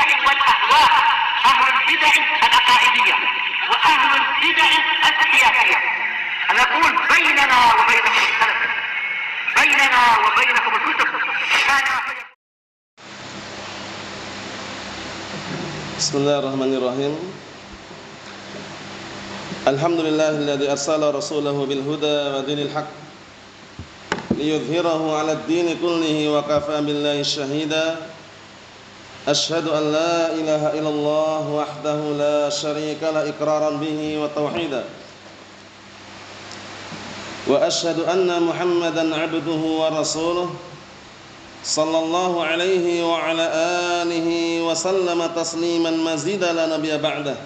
البدع والأهواء، أهل البدع العقائدية وأهل البدع السياسية. نقول بيننا وبينكم السلف، بيننا وبينكم الكتب. بسم الله الرحمن الرحيم. الحمد لله الذي أرسل رسوله بالهدى ودين الحق ليظهره على الدين كله وكفى بالله شهيدا. أشهد أن لا إله إلا الله وحده لا شريك له إقرارا به وتوحيدا، وأشهد أن محمدا عبده ورسوله صلى الله عليه وعلى آله وسلم تسليما مزيدا لا نبي بعده.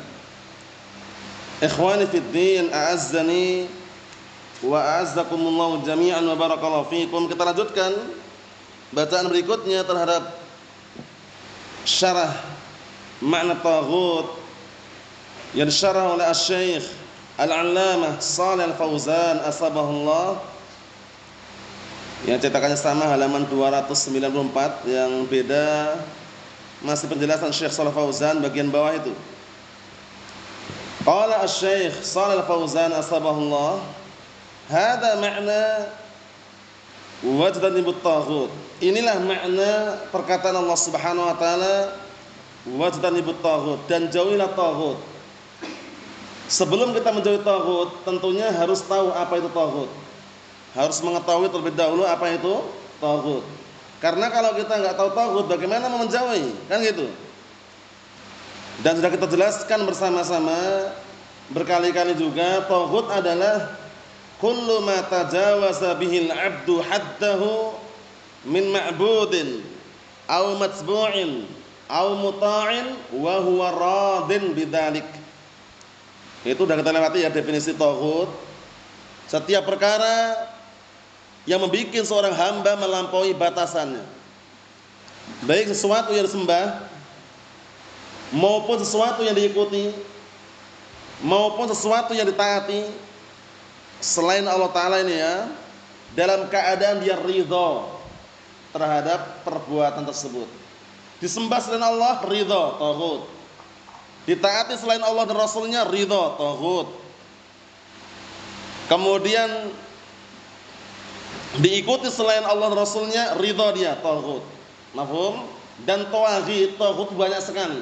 إخواني في الدين، أعزني wa a'azzakumullahu jami'an wa barakallahu fikum. Kita lanjutkan bacaan berikutnya terhadap syarah makna taghut yang disyarah oleh Asy-Syaikh Al-'Allamah Shalih Al-Fauzan asbahullah, yang cetakannya sama halaman 294, yang beda masih penjelasan Syekh Shalih Fauzan bagian bawah itu. Qala Asy-Syaikh Shalih Al-Fauzan asbahullah, hada makna wajdanibut taghut. Inilah makna perkataan Allah Subhanahu wa taala, wajdanibut taghut, dan jauhilah taghut. Sebelum kita menjauhi taghut, tentunya harus tahu apa itu taghut. Harus mengetahui terlebih dahulu apa itu taghut. Karena kalau kita enggak tahu taghut, bagaimana mau menjauhi? Kan gitu. Dan sudah kita jelaskan bersama-sama berkali-kali juga, taghut adalah kullu ma tajawaza bihil 'abdu haddahu min ma'budin aw matbu'in aw muta'in wa huwa radin bidzalik. Itu sudah kita lewati ya definisi taghut. Setiap perkara yang membuat seorang hamba melampaui batasannya, baik sesuatu yang disembah maupun sesuatu yang diikuti maupun sesuatu yang ditaati selain Allah Ta'ala ini ya, dalam keadaan dia ridha terhadap perbuatan tersebut. Disembah selain Allah, ridha, taghut. Ditaati selain Allah dan Rasulnya, ridha, taghut. Kemudian diikuti selain Allah dan Rasulnya, ridha dia, taghut. Mafhum? Dan tawaghit, taghut banyak sekali.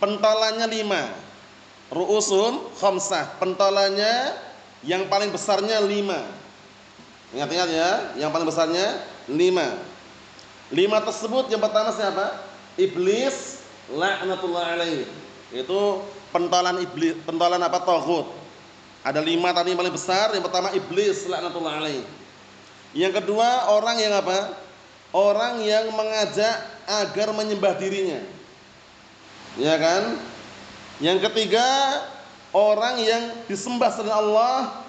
Pentolannya 5. Ru'usun khamsah. Pentolannya yang paling besarnya 5. Ingat-ingat ya, yang paling besarnya 5. 5 tersebut yang pertama siapa? Iblis laknatullah alaihi. Itu pentolan iblis, pentolan apa? Taghut. Ada 5 tadi yang paling besar. Yang pertama iblis laknatullah alaihi. Yang kedua orang yang apa? Orang yang mengajak agar menyembah dirinya. Ya kan? Yang ketiga orang yang disembah selain Allah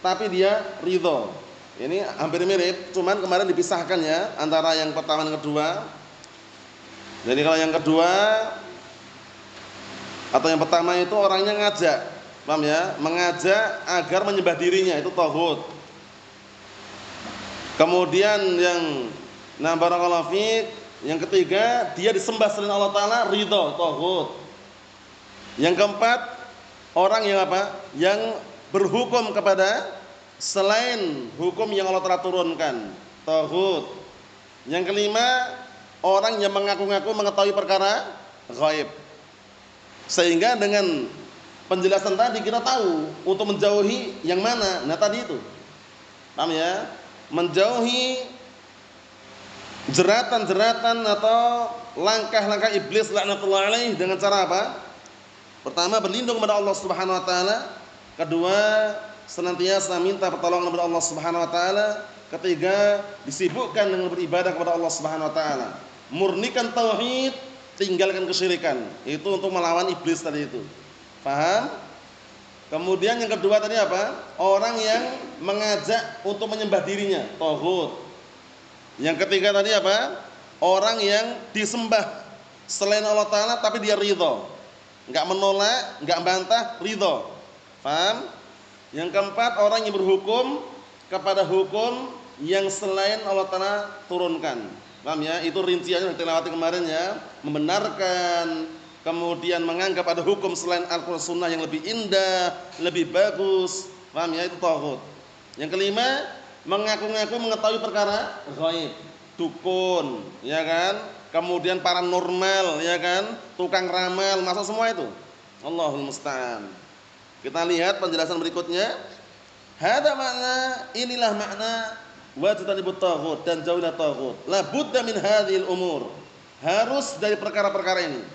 tapi dia ridha. Ini hampir mirip, cuman kemarin dipisahkan ya antara yang pertama dan kedua. Jadi kalau yang kedua atau yang pertama itu orangnya ngajak, paham ya? Mengajak agar menyembah dirinya, itu taghut. Kemudian yang barakallahu fiik, yang ketiga dia disembah selain Allah Ta'ala, ridha, taghut. Yang keempat orang yang apa? Yang berhukum kepada selain hukum yang Allah telah turunkan, taghut. Yang kelima, orang yang mengaku-ngaku mengetahui perkara ghaib. Sehingga dengan penjelasan tadi kita tahu untuk menjauhi yang mana. Nah tadi itu, paham ya? Menjauhi jeratan-jeratan atau langkah-langkah iblis laknatullah alaih dengan cara apa? Pertama, berlindung kepada Allah Subhanahu wa taala. Kedua, senantiasa minta pertolongan kepada Allah Subhanahu wa taala. Ketiga, disibukkan dengan beribadah kepada Allah Subhanahu wa taala. Murnikan tauhid, tinggalkan kesyirikan. Itu untuk melawan iblis tadi itu. Paham? Kemudian yang kedua tadi apa? Orang yang mengajak untuk menyembah dirinya, taghut. Yang ketiga tadi apa? Orang yang disembah selain Allah Ta'ala tapi dia ridha, enggak menolak, enggak bantah, ridha. Paham? Yang keempat, orang yang berhukum kepada hukum yang selain Allah Ta'ala turunkan. Paham ya? Itu rinciannya yang dilewati kemarin ya. Membenarkan, kemudian menganggap ada hukum selain Al-Qur'an Sunnah yang lebih indah, lebih bagus. Paham ya? Itu taghut. Yang kelima, mengaku-ngaku mengetahui perkara ghaib. Dukun, ya kan? Kemudian paranormal, ya kan? Tukang ramal, masuk semua itu. Allahul musta'an. Kita lihat penjelasan berikutnya. Hada makna, inilah makna wajtanibut taghut dan jauhilah taghut. La budda min hadhil umur. Harus dari perkara-perkara ini.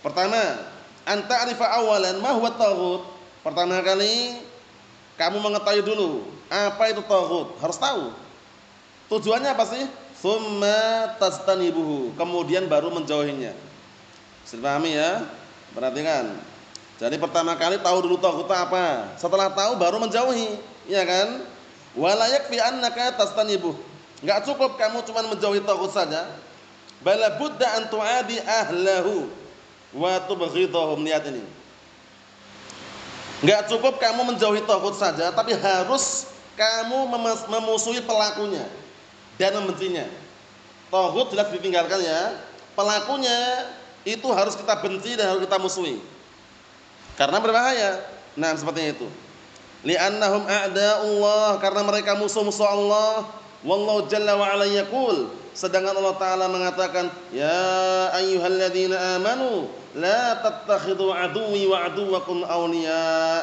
Pertama, anta arifa awalan ma huwa taghut. Pertama kali kamu mengetahui dulu apa itu taghut. Harus tahu. Tujuannya apa sih? Tsumma tastanibuhu. Kemudian baru menjauhinya. Bisa dipahami ya? Perhatikan. Jadi pertama kali tahu dulu taghut apa. Setelah tahu baru menjauhi, ya kan? Wala yakfi annaka tastanibuh. Enggak cukup kamu cuma menjauhi taghut saja. Bala budda an tu'adi ahlahu wa tubghidhum. Lihat ini. Enggak cukup kamu menjauhi taghut saja, tapi harus kamu memusuhi pelakunya dan membencinya. Taghut jelas ditinggalkan ya. Pelakunya itu harus kita benci dan harus kita musuhi. Karena berbahaya. Nah, seperti itu. Li'annahum a'da'ullah, karena mereka musuh-musuh Allah. Wallahu jalla wa ala yaqul, sedangkan Allah taala mengatakan, ya ayyuhalladzina amanu la tattakhidhu aduwwi wa aduwwakum awliya.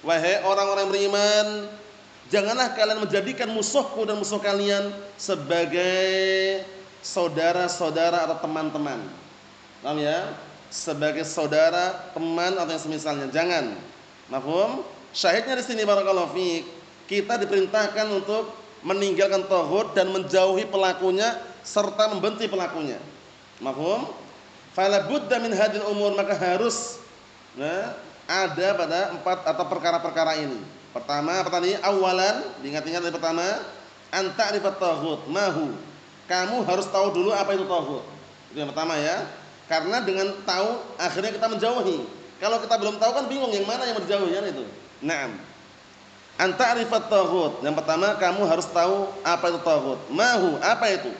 Wahai orang-orang beriman, janganlah kalian menjadikan musuhku dan musuh kalian sebagai saudara-saudara atau teman-teman. Paham ya? Sebagai saudara, teman atau yang semisalnya. Jangan. Mafhum? Syahidnya di sini barakallahu fiik, kita diperintahkan untuk meninggalkan taghut dan menjauhi pelakunya serta membenci pelakunya. Mafhum? Fala budda min hadil umur, maka harus ada pada 4 atau perkara-perkara ini. Pertama, apa tadi? Awalan, diingat-ingat dari pertama, anta rifat taghut, mahu. Kamu harus tahu dulu apa itu taghut. Itu yang pertama ya. Karena dengan tahu akhirnya kita menjauhi. Kalau kita belum tahu kan bingung yang mana yang menjauhi kan itu. Naam. Anta arifat taghut. Yang pertama kamu harus tahu apa itu taghut. Mahu, apa itu?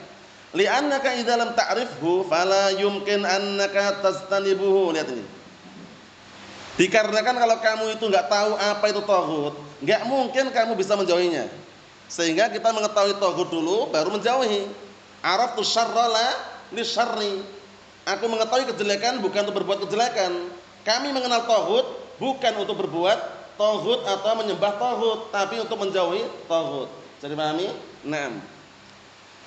Li'annaka idza lam ta'rifhu fala yumkin annaka tastanibuhu. Lihat ini. Dikarenakan kalau kamu itu enggak tahu apa itu taghut, enggak mungkin kamu bisa menjauhinya. Sehingga kita mengetahui taghut dulu baru menjauhi. Araftu syarra la li syarri. Aku mengetahui kejelekan bukan untuk berbuat kejelekan. Kami mengenal taghut bukan untuk berbuat taghut atau menyembah taghut, tapi untuk menjauhi taghut. Jadi pahami? Naam.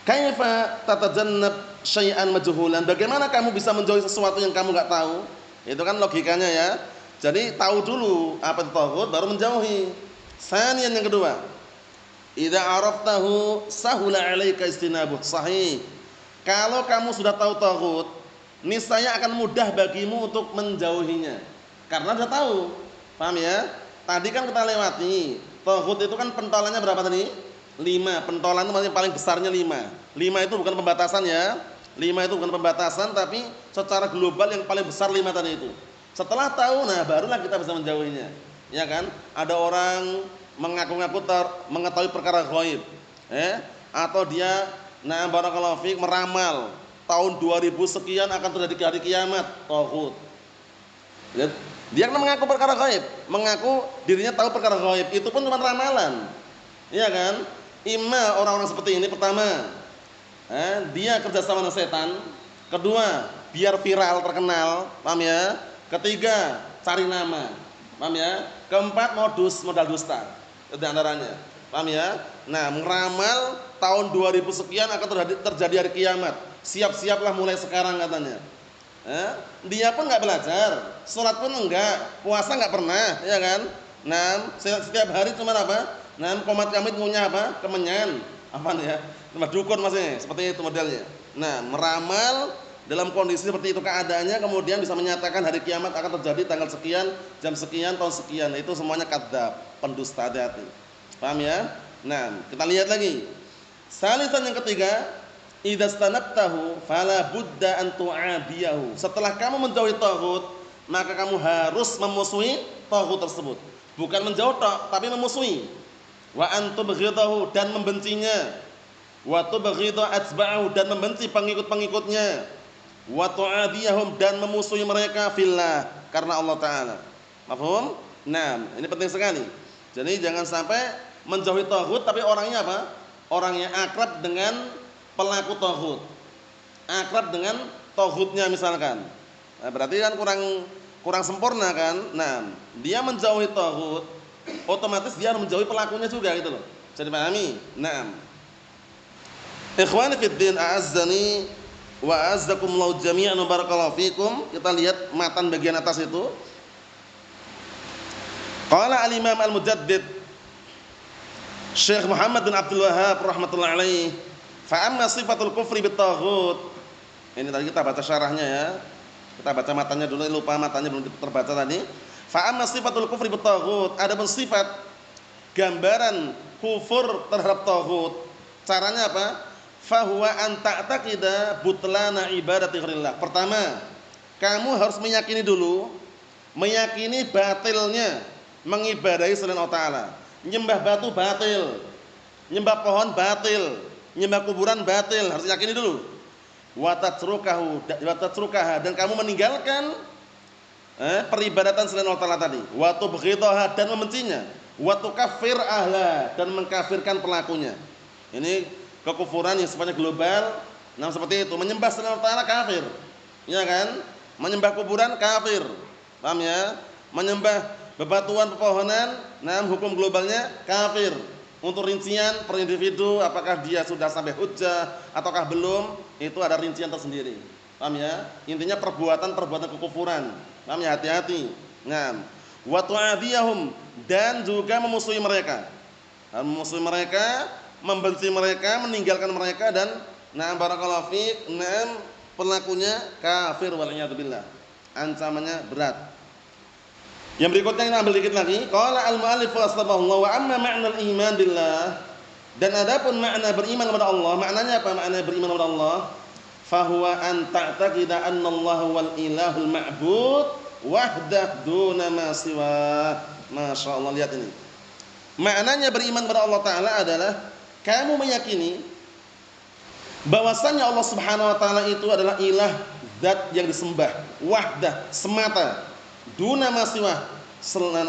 Kaifa tatajannab syai'an majhulan? Bagaimana kamu bisa menjauhi sesuatu yang kamu enggak tahu? Itu kan logikanya ya. Jadi tahu dulu apa itu taghut baru menjauhi. Sanian yang kedua, idza araftahu sahula 'alaika istinabuh. Sahih. Kalau kamu sudah tahu taghut, niscaya akan mudah bagimu untuk menjauhinya. Karena sudah tahu. Paham ya? Tadi kan kita lewati, taghut itu kan pentolannya berapa tadi? 5. Pentolan itu maksudnya paling besarnya 5. 5 itu bukan pembatasan ya. 5 itu bukan pembatasan, tapi secara global yang paling besar 5 tadi itu. Setelah tahu, nah barulah kita bisa menjauhinya. Ya kan? Ada orang mengaku-ngaku mengetahui perkara ghaib. Atau dia barakallahu fiik meramal tahun 2000 sekian akan terjadi hari kiamat, taghut. Dia kan mengaku perkara ghaib, mengaku dirinya tahu perkara ghaib, itu pun cuma ramalan. Iya kan? Imma orang-orang seperti ini pertama, dia kerjasama dengan setan. Kedua, biar viral terkenal, paham ya? Ketiga, cari nama, paham ya? Keempat, modal dusta. Itu antaranya, paham ya? Nah, meramal tahun 2000 sekian akan terjadi hari kiamat. Siap-siaplah mulai sekarang katanya. Dia pun nggak belajar, sholat pun enggak, puasa nggak pernah, ya kan? Nah, setiap hari cuma apa? Nah, komat kamit ngunyah apa? Kemenyan, apa nih ya? Cuma dukun maksudnya, seperti itu modelnya. Nah, meramal dalam kondisi seperti itu keadaannya, kemudian bisa menyatakan hari kiamat akan terjadi tanggal sekian, jam sekian, tahun sekian. Itu semuanya kadzdzab, pendusta, hati-hati. Paham ya? Nah, kita lihat lagi. Salisan yang ketiga, idza stanabtahu fala budda an tu'adiyahu. Setelah kamu menjauhi taghut, maka kamu harus memusuhi taghut tersebut. Bukan menjauh tapi memusuhi. Wa antum ghidhahu, dan membencinya. wa tubghidha atba'ahu dan membenci pengikut-pengikutnya, wa tu'adiyahum dan memusuhi mereka fillah karena Allah taala. Paham? Nah, ini penting sekali. Jadi jangan sampai menjauhi taghut tapi orangnya apa? Orangnya akrab dengan pelaku taghut. Akrab dengan taghutnya misalkan. Nah, berarti kan kurang sempurna kan? Nah, dia menjauhi taghut, otomatis dia harus menjauhi pelakunya juga gitu loh. Bisa dipahami? Naam. Ikhwani fid din, a'azzani wa a'azzakumullahu jami'an wa barakallahu fikum. Kita lihat matan bagian atas itu. Qala al-Imam al-Mujaddid Syekh Muhammad bin Abdul Wahhab rahimatullah alaih, fa amma sifatul kufri bit taghut. Ini tadi kita baca syarahnya ya. Kita baca matanya dulu, lupa matanya belum terbaca tadi. Fa amma sifatul kufri bit taghut, adapun sifat gambaran kufur terhadap taghut. Caranya apa? Fa huwa an ta'taqida butlana ibadati ghairillah. Pertama, kamu harus meyakini dulu, meyakini batilnya mengibadahi selain Allah taala. Nyembah batu batil, nyembah pohon batil, nyembah kuburan batil, harus yakini dulu. Wa tatrukaha dan kamu meninggalkan peribadatan selain Allah taala tadi. Wa tubghidhaha dan membencinya. Wa tukaffir ahla dan mengkafirkan pelakunya. Ini kekufuran yang sifatnya global. Nah, seperti itu, menyembah selain Allah taala kafir. Ya kan? Menyembah kuburan kafir. Paham ya? Menyembah bebatuan, pepohonan, nah hukum globalnya kafir. Untuk rincian per individu, apakah dia sudah sampai hujjah ataukah belum, itu ada rincian tersendiri. Paham ya? Intinya perbuatan kekufuran. Paham ya? Hati-hati. Nah, wa tu'adiyahum dan juga memusuhi mereka. Memusuhi mereka, membenci mereka, meninggalkan mereka dan nah barakallahu fiik, nah pelakunya kafir wal iyad billah. Ancamannya berat. Yang berikutnya kita ambil dikit lagi. Qala al-mu'allif rahimahullah wa amma ma'na al-iman billah, dan adapun makna beriman kepada Allah, maknanya apa? Makna beriman kepada Allah, fa huwa an ta'taqida anna Allah wal ilahul ma'bud wahdah duna ma siwa. Masyaallah, lihat ini. Maknanya beriman kepada Allah taala adalah kamu meyakini bahwasannya Allah Subhanahu wa taala itu adalah ilah, zat yang disembah, wahdah, semata. Duna masiwah,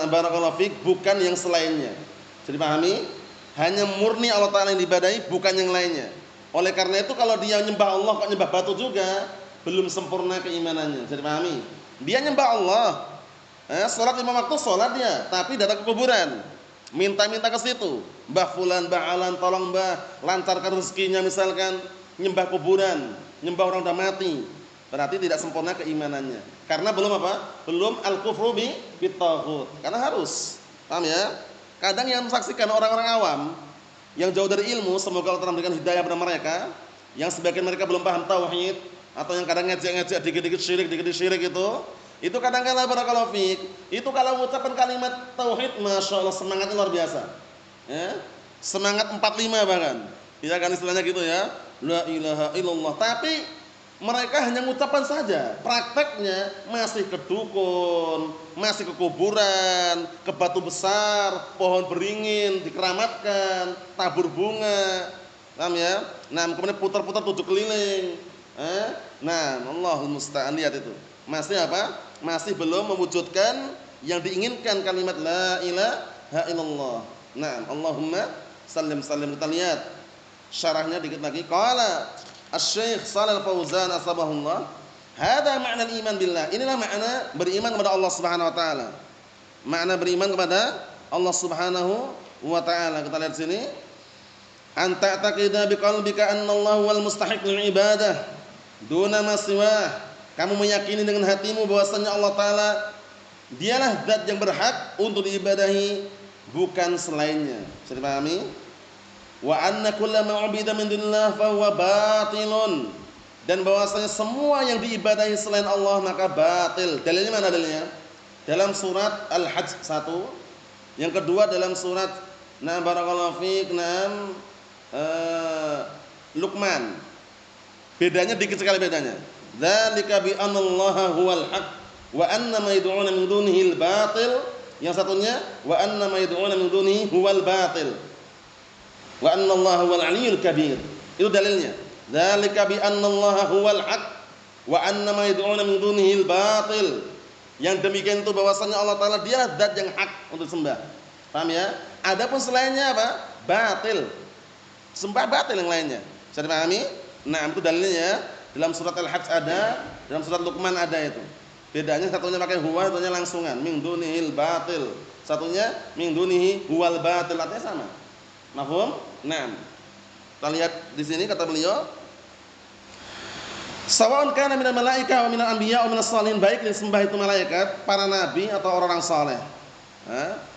barakallahu fik, bukan yang selainnya. Jadi pahami? Hanya murni Allah taala yang diibadahi, bukan yang lainnya. Oleh karena itu kalau dia nyembah Allah kok nyembah batu juga, belum sempurna keimanannya. Jadi pahami? Dia nyembah Allah. Salat 5 waktu salat dia, tapi datang ke kuburan. Minta-minta ke situ. Mbah fulan, mbah alan, tolong mbah lancarkan rezekinya misalkan, nyembah kuburan, nyembah orang udah mati. Berarti tidak sempurna keimanannya. Karena belum apa? Belum al-kufru bit taghut. Karena harus. Paham ya? Kadang yang mensaksikan orang-orang awam yang jauh dari ilmu, semoga Allah memberikan hidayah kepada mereka, yang sebagian mereka belum paham tauhid atau yang kadang ngejek-ngejek dikit-dikit syirik itu kadang-kadang barakallahu fiik, itu kalau ucapan kalimat tauhid, masyaallah semangatnya luar biasa. Ya? Semangat 45 bahkan. Ya kan istilahnya gitu ya. La ilaha illallah. Tapi mereka hanya ucapan saja, prakteknya masih ke dukun, masih ke kuburan, ke batu besar, pohon beringin dikeramatkan, tabur bunga, paham ya? Nah, kemudian putar-putar 7 keliling. Nah, Allahul musta'an, lihat itu. Masih apa? Masih belum mewujudkan yang diinginkan kalimat la ilaha illallah. Nah, Allahumma sallim. Kita lihat syarahnya dikit lagi. Qala Asy-Syaikh Shalal Fauzan asbahullah, hada makna iman billah. Inilah makna beriman kepada Allah Subhanahu wa taala. Makna beriman kepada Allah Subhanahu wa taala. Kita lihat sini. Anta taqida biqalbika anna Allah wal mustahiq lil ibadah duna ma siwah. Kamu meyakini dengan hatimu bahwasanya Allah taala dialah zat yang berhak untuk diibadahi, bukan selainnya. Bisa dipahami? Wa anna kullama ubida min dunillah fa huwa batilun, dan bahwasanya semua yang diibadahi selain Allah maka batil. Dalilnya mana dalilnya? Dalam surat Al-Hajj 1, yang kedua dalam surat barakallahu fiik Luqman. Bedanya dikit sekali bedanya. Dzalika bi anallaha huwal haq wa anna ma yad'una min dunihi al-batil. Yang satunya wa anna ma yad'una min dunihi huwal batil. Wa anna Allah huwal aliyyul kabir. Itu dalilnya. Dzalika bi annallaha huwal haq wa anna ma yad'una min dunihil batil. Yang demikian itu bahwasanya Allah Taala dialah zat yang hak untuk sembah. Paham ya? Adapun selainnya apa? Batil. Sembah batil yang lainnya. Bisa dipahami? Nah, itu dalilnya ya. Dalam surat Al-Hajj ada, dalam surat Luqman ada itu. Bedanya satunya pakai huwa, satunya langsungan. Min dunihil batil. Satunya min dunihi huwal batil, artinya sama. Mafhum? Nah. Kita lihat di sini kata beliau, sawa'un kana minal malaika wa minal anbiya wa minas shalihin, baik yang sembah itu malaikat, para nabi atau orang-orang saleh.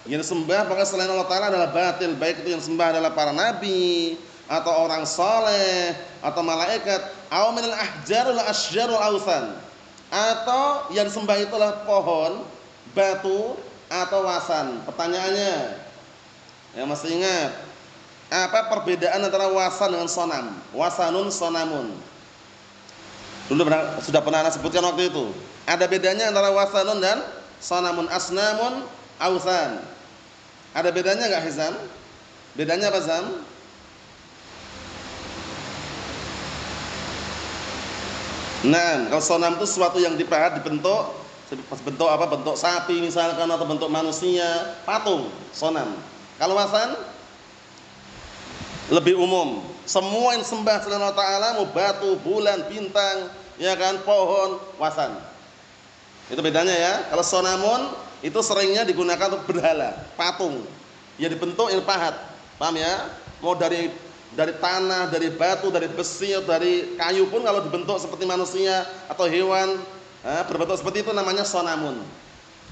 Yang sembah pokoknya selain Allah Taala adalah batil, baik itu yang sembah adalah para nabi atau orang saleh atau malaikat, aw minal ahjarul asyjarul awthan, atau yang sembah itulah pohon, batu atau wasan. Pertanyaannya, ya masih ingat apa perbedaan antara wasan dengan sonam? Wasanun sonamun. Dulu sudah pernah Anda sebutkan waktu itu. Ada bedanya antara wasanun dan sonamun. Asnamun, awsan. Ada bedanya enggak, Hizam? Bedanya apa, Zam? Nah, kalau sonam itu sesuatu yang dipahat, dibentuk apa? Bentuk sapi misalkan atau bentuk manusia, patung, sonam. Kalau wasan lebih umum. Semua yang sembah selain Allah Taala, mau batu, bulan, bintang, ya kan, pohon, wasan. Itu bedanya ya. Kalau sonamun itu seringnya digunakan untuk berhala, patung. Ya dibentuk yang pahat. Paham ya? Mau dari tanah, dari batu, dari besi, dari kayu pun kalau dibentuk seperti manusia atau hewan, berbentuk seperti itu namanya sonamun.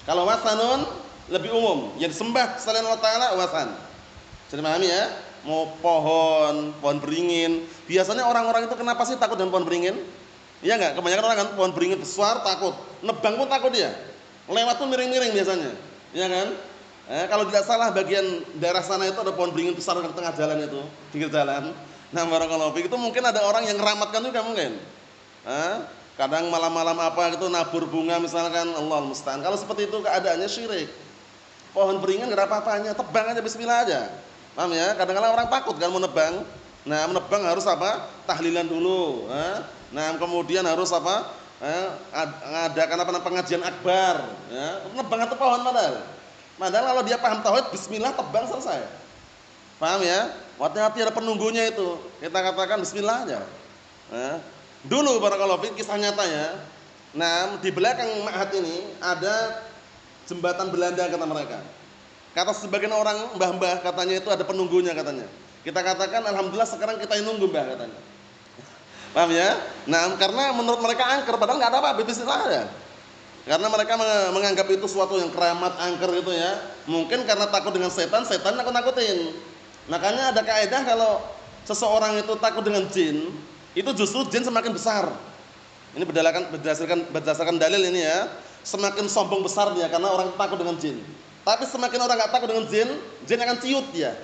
Kalau wasanun lebih umum, yang disembah selain Allah Taala wasan. Jadi pahami ya? Mau pohon beringin. Biasanya orang-orang itu kenapa sih takut dengan pohon beringin? Iya enggak? Kebanyakan orang kan pohon beringin besar takut. Nebang pun takut dia. Lewat pun miring-miring biasanya. Iya kan? Kalau tidak salah bagian daerah sana itu ada pohon beringin besar di tengah jalan itu, pinggir jalan. Nah, barakallahu fiik, itu mungkin ada orang yang ngeramatkan juga mungkin. Kadang malam-malam apa gitu nabur bunga misalkan, Allahul musta'an. Kalau seperti itu keadaannya syirik. Pohon beringin enggak ada apa-apanya, tebang aja bismillah aja. Paham ya? Kadang-kadang orang takut kan menebang. Nah, menebang harus apa? Tahlilan dulu. Nah, kemudian harus apa? Ngadakan apa? Pengajian akbar. Ya, menebang itu pohon padahal. Padahal kalau dia paham tauhid, bismillah tebang selesai. Paham ya? Hati-hati ada penunggunya itu. Kita katakan bismillah aja. Dulu barakallahu fiik, kisah nyatanya. Nah, di belakang ma'had ini ada jembatan Belanda kata mereka. Kata sebagian orang, mbah-mbah katanya itu ada penunggunya katanya. Kita katakan alhamdulillah sekarang kita yang nunggu mbah katanya. Paham ya? Nah, karena menurut mereka angker, padahal nggak ada apa-apa, bismillah aja. Karena mereka menganggap itu suatu yang keramat, angker gitu ya. Mungkin karena takut dengan setan nakut-nakutin. Makanya ada kaidah kalau seseorang itu takut dengan jin, itu justru jin semakin besar. Ini berdasarkan dalil ini ya. Semakin sombong besar dia karena orang takut dengan jin. Tapi semakin orang nggak takut dengan jin akan ciut dia,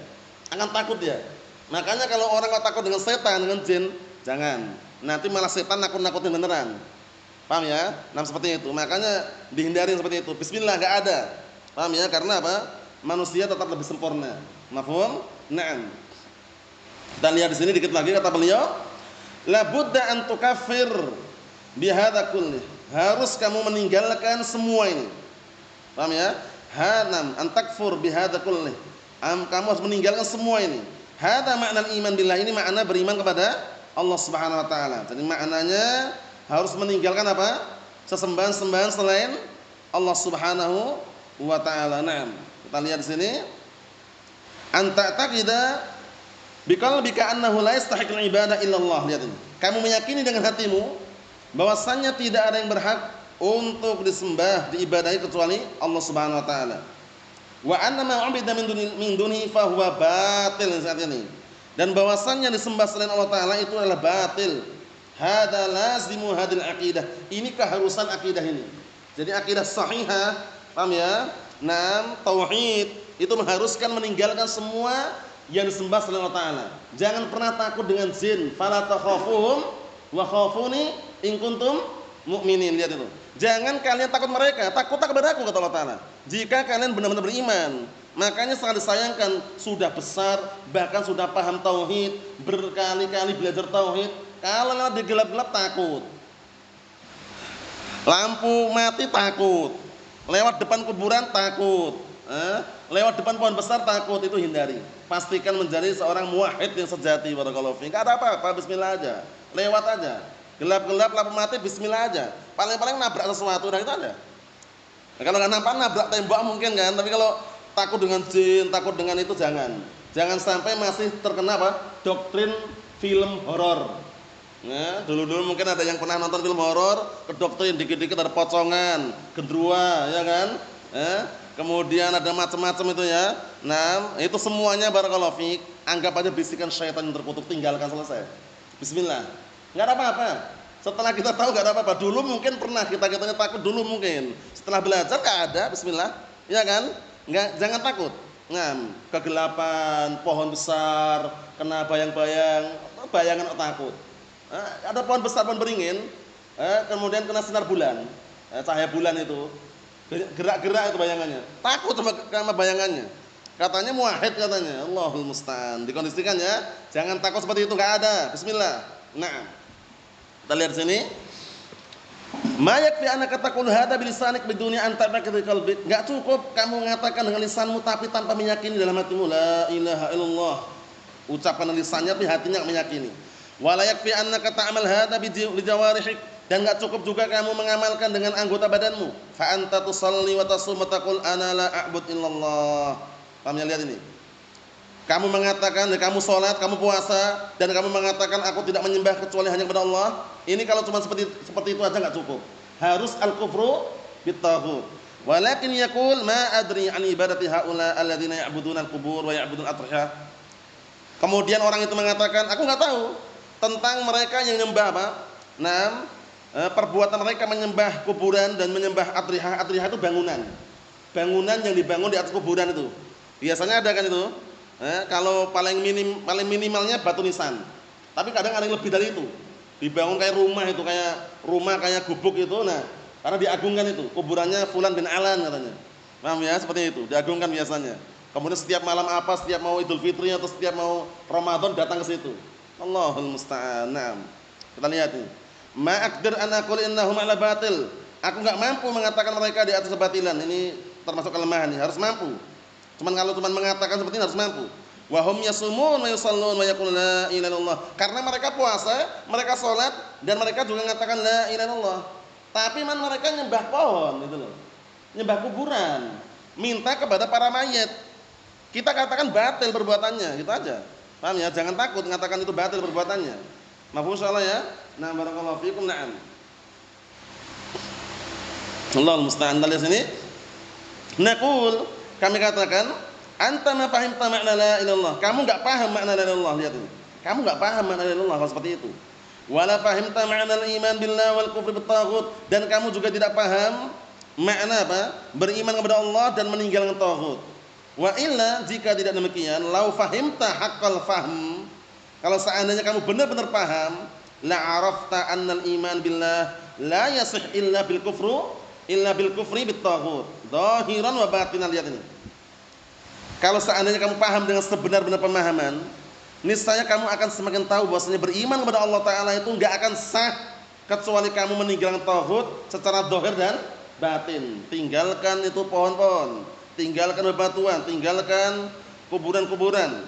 akan takut dia. Makanya kalau orang nggak takut dengan setan, dengan jin, jangan. Nanti malah setan nakut-nakutin beneran. Paham ya? Nah seperti itu. Makanya dihindari seperti itu. Bismillah nggak ada. Paham ya? Karena apa? Manusia tetap lebih sempurna. Mafhum? Naam. Dan lihat di sini dikit lagi kata beliau, la budda an tukaffir bihadza kulli. Harus kamu meninggalkan semua ini. Paham ya? Hanam antakfur bihadza kulli. Kamu harus meninggalkan semua ini. Hadza makna iman billah, ini makna beriman kepada Allah Subhanahu wa taala. Jadi maknanya harus meninggalkan apa? Sesembahan-sembahan selain Allah Subhanahu wa taala. Naam. Kita lihat di sini. Anta taqida biqalbika annahu la yastahiqul ibadah illallah. Lihat ini. Kamu meyakini dengan hatimu bahwasanya tidak ada yang berhak untuk disembah, diibadahi kecuali Allah Subhanahu wa taala. Wa anna ma 'ubida min dunihi fa huwa batil saat ini. Dan bahwasannya disembah selain Allah taala itu adalah batil. Hadza lazimu hadil aqidah. Ini keharusan akidah ini. Jadi akidah sahihah, paham ya? Naam, tauhid itu mengharuskan meninggalkan semua yang disembah selain Allah taala. Jangan pernah takut dengan jin. Fala takhafuhum wa khafuni in kuntum mu'minin. Lihat itu. Jangan kalian takut mereka, takutlah kepada aku kata Allah taala. Jika kalian benar-benar beriman. Makanya sangat disayangkan, sudah besar, bahkan sudah paham tauhid, berkali-kali belajar tauhid, kalau lewat di gelap-gelap takut. Lampu mati takut. Lewat depan kuburan takut. Lewat depan pohon besar takut, itu hindari. Pastikan menjadi seorang muwahhid yang sejati. Barakallahu fiik. Enggak ada apa-apa, bismillah aja. Lewat aja. Gelap-gelap lampu mati bismillah aja. Paling-paling nabrak sesuatu, nah itu ada. Nah, kalau nggak nampak nabrak tembok mungkin kan, tapi kalau takut dengan jin, takut dengan itu jangan. Jangan sampai masih terkena apa? Doktrin film horor. Nah, dulu-dulu mungkin ada yang pernah nonton film horor, kedoktrin dikit-dikit ada pocongan, gendruwo, ya kan? Kemudian ada macam-macam itu ya. Nah, itu semuanya barakallahu fiik, anggap aja bisikan syaitan yang terkutuk, tinggalkan, selesai. Bismillah. Enggak ada apa-apa. Setelah kita tahu enggak ada apa-apa. Dulu mungkin pernah kita-kitanya takut dulu mungkin. Setelah belajar enggak ada, bismillah. Ya kan? Jangan takut. Nah, kegelapan, pohon besar, kena bayang-bayang, bayangan takut. Ada pohon besar, pohon beringin, kemudian kena sinar bulan, cahaya bulan itu, gerak-gerak itu bayangannya, takut sama bayangannya. Katanya muwahhid katanya, Allahul musta'an. Dikondisikan ya, jangan takut seperti itu, enggak ada. Bismillah. Nah, kita lihat sini. Ma yakfi annaka taqul hadza bilisanik bidunya anta taqdir qalbik. Enggak cukup kamu mengatakan dengan lisanmu tapi tanpa meyakini dalam hatimu la ilaha illallah. Ucapan lisannya tapi hatinya enggak meyakini. Wala yakfi annaka ta'mal hadza bi jawarihik, dan enggak cukup juga kamu mengamalkan dengan anggota badanmu. Fa anta tusalli wa tasum wa taqul ana la a'bud illallah. Paham ya, lihat ini. Kamu mengatakan, kamu sholat, kamu puasa, dan kamu mengatakan aku tidak menyembah kecuali hanya kepada Allah. Ini kalau cuma seperti itu aja enggak cukup. Harus al-kufru bit-taghut. Walakin yaqul ma adri an ibadati haula alladziina ya'buduna al-qubur wa ya'budun atriyah. Kemudian orang itu mengatakan, aku enggak tahu tentang mereka yang menyembah apa? Perbuatan mereka menyembah kuburan dan menyembah atriyah. Atriyah itu bangunan. Bangunan yang dibangun di atas kuburan itu. Biasanya ada kan itu? Kalau paling minimalnya batu nisan. Tapi kadang ada yang lebih dari itu. Dibangun kayak rumah kayak gubuk itu. Nah, karena diagungkan itu. Kuburannya Fulan bin Alan katanya. Paham ya? Seperti itu. Diagungkan biasanya. Kemudian setiap malam apa, setiap mau Idul Fitri atau setiap mau Ramadan datang ke situ. Allahul musta'an. Kita lihat ini. Ma aqdir an aqul innahum ala batil. Aku enggak mampu mengatakan mereka di atas kebatilan. Ini termasuk kelemahan nih, harus mampu. Kalau cuma mengatakan seperti ini harus mampu. Wa hum yasumun wa yusallun wa yaqulun la ilaha illallah. Karena mereka puasa, mereka salat dan mereka juga mengatakan la ilaha illallah. Tapi mereka nyembah pohon gitu loh. Nyembah kuburan, minta kepada para mayit. Kita katakan batil perbuatannya, gitu aja. Paham ya? Jangan takut mengatakan itu batil perbuatannya. Mafhum insyaallah ya? Nah, barakallahu fiikum. Na'am. Allahul musta'an. Lihat sini. Naqul, kami katakan, anta ma fahimta makna la ilallah. Kamu enggak paham makna la ilallah. Lihat ini. Kamu enggak paham makna la ilallah kalau seperti itu. Wala fahimta makna al-iman billah wal kufri bit-taghut, dan kamu juga tidak paham makna apa? Beriman kepada Allah dan meninggalkan taghut. Wa illa, jika tidak demikian, lau fahimta haqqal fahm, kalau seandainya kamu benar-benar paham, la arafta annal iman billah la yasih illa bil kufri bit-taghut zahiran wa batinan. Lihat ini. Kalau seandainya kamu paham dengan sebenar-benar pemahaman, niscaya kamu akan semakin tahu bahwasanya beriman kepada Allah Ta'ala itu enggak akan sah kecuali kamu meninggalkan taghut secara zahir dan batin. Tinggalkan itu pohon-pohon, tinggalkan bebatuan, tinggalkan kuburan-kuburan.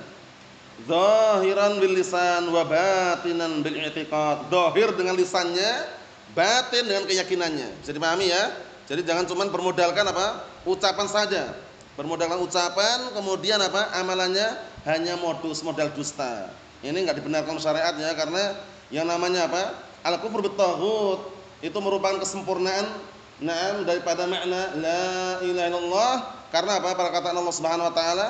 Zahiran bil lisan wa batinan bil i'tiqad. Zahir dengan lisannya, batin dengan keyakinannya. Bisa dipahami ya? Jadi jangan cuma bermodalkan apa? Ucapan saja. Bermodalkan ucapan, kemudian apa? Amalannya hanya modal dusta. Ini enggak dibenarkan syariat ya, karena yang namanya apa? Al-kufur bit-taghut itu merupakan kesempurnaan daripada makna la ilaha illallah. Karena apa? Perkataan Allah Subhanahu wa taala,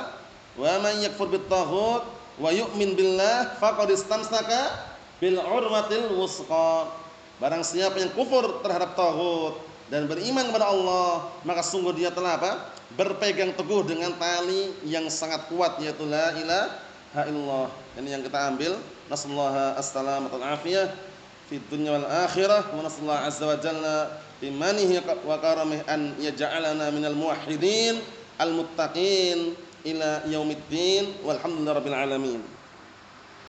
"Wa man yakfur bit-taghut wa yu'min billah faqad istamsaka bil urwatil wusqa." Barang siapa yang kufur terhadap taghut dan beriman kepada Allah, maka sungguh dia telah apa? Berpegang teguh dengan tali yang sangat kuat, yaitu la ilaha illallah. Ini yang kita ambil. Nasallahu as-salamata wal afiyah fid dunya wal akhirah, wa nasallahu azza wa jalla bimanihi wa karamih an yaj'alana minal muwahhidin al-muttaqin ila yaumiddin walhamdulillahirabbil alamin.